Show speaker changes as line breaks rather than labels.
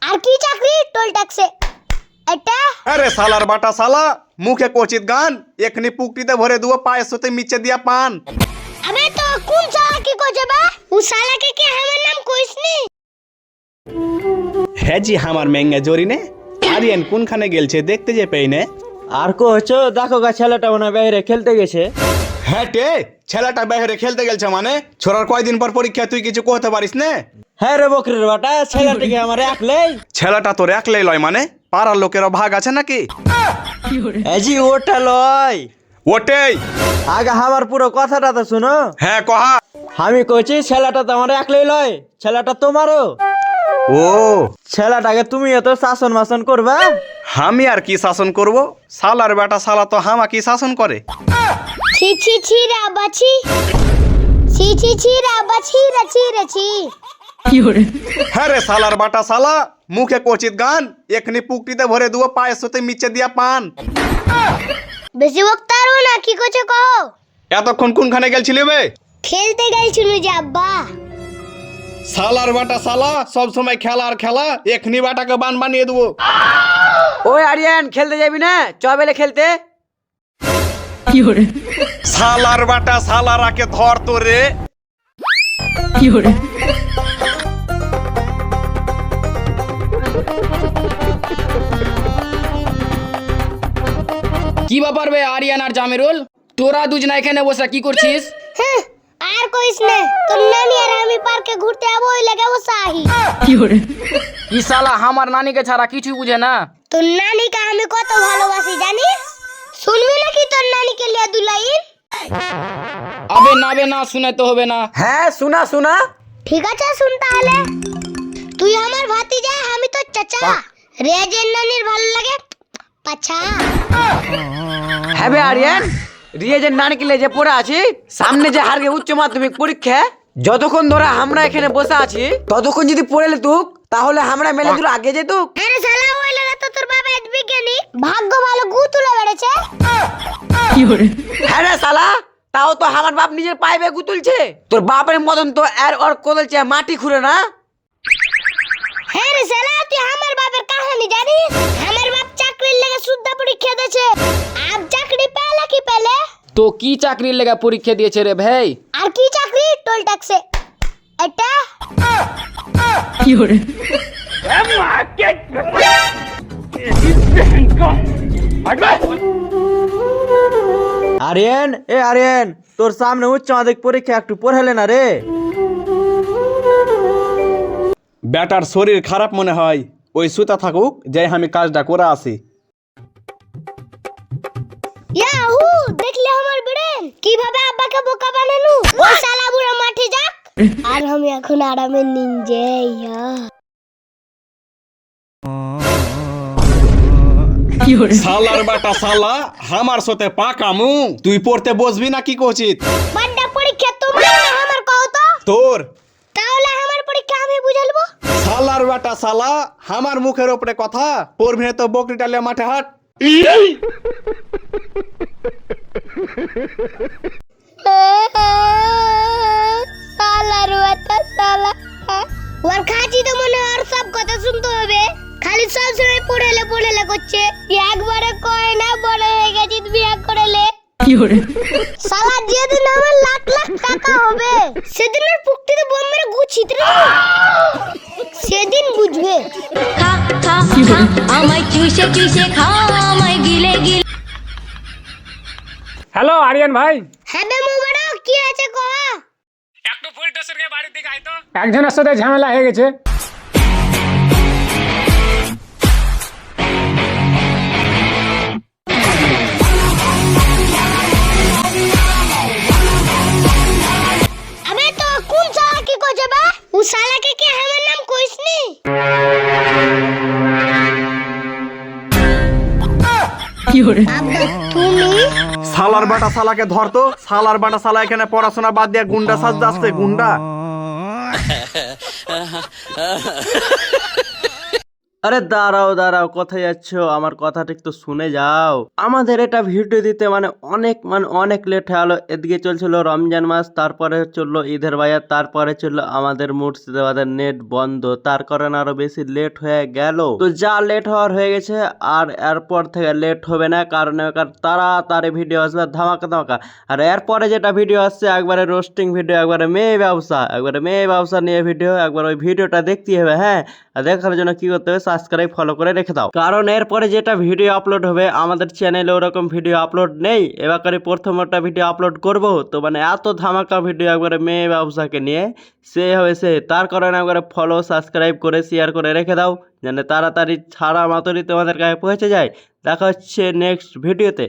আর কি চাকরি টোল ট্যাক্সে এটা
আরে শালার বাটা শালা মুখে কোচিত গান এখনি পুকটিতে ভরে দেবো পায়ের সাথে মিচে দিয়া পান।
আবে তো কোন শালা কি কইছে বা ও শালাকে কি আমার নাম কইছনি?
হ্যাঁ জি আমার মেঙ্গে জরিনে আরিয়ান কোনখানে গেলছে দেখতে যে পেইনে।
আর কোচো দেখো গা ছেলেটা মনে বাইরে খেলতে গেছে।
হ্যাঁ টে ছেলেটা বাইরে খেলতে গেলছে মানে ছোড়ার কয়দিন পর পরীক্ষা তুই কিছু কইতে পারিস না?
হ্যাঁ রে বকরির বাটা ছেলেটাকে আমার একলাই।
ছেলেটা তোর একলাই লয় মানে পাড়ার লোকেরও ভাগ আছে নাকি?
জি ওটা লয়
ওটেই
আগে আমার পুরো কথাটা তো শুনো।
হ্যাঁ কহা।
আমি কইছি ছেলেটা তো আমার একলাই লয়, ছেলেটা তোমারও।
ও
ছেলেটাকে তুমি এত শাসন মাসন করবা?
আমি আর কি শাসন করব? শালার বেটা শালা তো হামা কি শাসন করে।
ছি ছি ছি রে বাছি ছি ছি ছি রে বাছি রে ছি
হ্যাঁ রে শালার বাটা শালা মুখে কোচিত গান এখনি পুকটিতে ভরে দেবো পায়ের সাথে মিচে দিয়া পান।
বেশি বকতারো না কি কইছে কও?
এতক্ষণ কোনখানে গেলছিলি বে?
খেলতে গেছিল যে আব্বা।
শালার বাটা শালা সব সময় খেলা আর খেলা এখনি বাটাকে বান বানিয়ে দেবো।
ওই আরিয়ান খেলতে যাবি না? চবেলে খেলতে।
শালার বাটা শালারাকে ধর তো রে।
কি ব্যাপার বে আরিয়ান আর জামিরুল, তোরা দুজনা এখানে বসে কি করছিস?
হ্যাঁ, আর কইস না তোর নানি আর আমি পার্কে ঘুরতে যাবো ওই লাগা বসে আহি।
ই শালা আমার নানিকে ছাড়া কিছু বুঝে না।
তোর নানিকে আমি কত ভালোবাসি জানিস? শুনবি নাকি তোর নানিকে লিয়া দুলাইন?
আবে না শুনে তো হবে না।
হ্যাঁ শোনা শোনা।
ঠিক আছে শুন তাহলে। তুই আমার ভাতিজা আমি তোর চাচা। রেজের নানির ভালো লাগে পাছা।
হ্যাঁ বে আরিয়ান, রিয়েজের নানকিলে যে পড়ে আছি সামনে যে হারগে উচ্চ মাধ্যমিক পরীক্ষা, যতক্ষণ ধরে আমরা এখানে বসে আছি ততক্ষণ যদি পড়ে লেতুক তাহলে আমরা মেলে দূর আগে যেতুক।
আরে শালা ওই লাগা তো তোর বাবা এক বিজ্ঞানী ভাগ্য ভালো গু তুলে বেড়েছে।
হ্যাঁ রে শালা, তাও তো আমার বাপ নিজের পায়ে বেগু তুলছে, তোর বাপের মতন তো আর ওর কোদলছে মাটি খুঁড়ে না।
হ্যাঁ রে শালা তুই আমার বাপের কাহিনী জানিস? আমার বাপ চাকরির লেগে শুদ্ধ পরীক্ষা দিয়েছে। আব চাকরি পেলে কি পেলে?
তো কি চাকরির লেগে পরীক্ষা দিয়েছে রে ভাই?
আর কি চাকরি টোল ট্যাক্সে এটা
আরিয়ান এ আরিয়ান, তোর সামনে উচ্চ মাধ্যমিক পরীক্ষা একটু পড়ালে না রে?
বেটার শরীর খারাপ মনে হয়, ওই সুতা থাকুক যে আমি কাজটা করে আসি।
ইয়াহু দেখলে আমার বেড়েন কিভাবে আব্বাকে বোকা বানানো। ওই শালা বুড়া মাঠে যাক আর আমি এখন আরামে নিঞ্জে।
শালার বাটা শালা আমার সাথে পাকামু তুই পড়তে বসবি না কি কোচিত?
বাড্ডা পরীক্ষা তোমার না আমার কও তো?
তোর
তাহলে আমার পরীক্ষা আমি বুঝালবো।
শালার বাটা শালা আমার মুখের উপরে কথা পড়বি না তো বকরিটা লে মাঠে হাট।
শালার বাটা শালা ওর খাঁচি তো মনে আর সব কথা শুনতে হবে। খালি সব সময় পড়েলে করছে। একবারে কয় না বড় হয়ে গেছিস বিয়ে করেলে। শালা যেদিন আমার লাখ লাখ টাকা হবে সেদিন আর পুকটিতে বোম মেরে গুছিতে সেদিন বুঝবে।
খা খা খা আমায় চুষে চুষে খা আমায় গিলে গিলে।
হ্যালো আরিয়ান ভাই,
হ্যাঁ বে মোবারক কি আছে কহ?
একটু ফুলটসের বাড়ির দিকে আয় তো, একজনের সাথে ঝামেলা হয়ে গেছে।
আবে তো কোন শালা কি কইছে বা ও শালাকে কি আমার নাম কইছনি? আব্বা তুমি
শালার বাটা শালাকে ধর তো। শালার বাটা শালা এখানে পড়াশোনা বাদ দিয়ে গুন্ডা সাজতে আসছে গুন্ডা।
আরে দাঁড়াও দাঁড়াও, কোথায় যাচ্ছ? আমার কথাটা একটু শুনে যাও। আমাদের এটা ভিডিও দিতে অনেক লেট হয়ে গেলো। এদিকে চলছিল রমজান মাস, তারপরে চললো ঈদের বাজার, তারপরে চললো আমাদের মুর্শিদাবাদের নেট বন্ধ, তার কারণে আরো বেশি লেট হয়ে গেল। তো যা লেট হওয়ার হয়ে গেছে, আর এরপর থেকে লেট হবে না, কারণ এবার তাড়াতাড়ি ভিডিও আসবে ধামাকা। আর এরপরে যেটা ভিডিও আসছে একবারে রোস্টিং ভিডিও, একবারে মেয়ে ব্যবসা নিয়ে ভিডিও। একবার ওই ভিডিওটা দেখতে হবে, হ্যাঁ। আর দেখার জন্য কি করতে হবে, সাবস্ক্রাইব ফলো করে রেখে দাও, কারণ এরপরে যেটা ভিডিও আপলোড হবে আমাদের চ্যানেলে ওরকম ভিডিও আপলোড নেই। এবারে প্রথম একটা ভিডিও আপলোড করব, তো মানে এত ধামাকা ভিডিও একবারে মেয়ে ব্যবসাকে নিয়ে সে তার কারণে একবারে ফলো সাবস্ক্রাইব করে শেয়ার করে রেখে দাও, যেন তাড়াতাড়ি ছাড়া মাত্রই তোমাদের কাছে পৌঁছে যায়। দেখা হচ্ছে নেক্সট ভিডিওতে।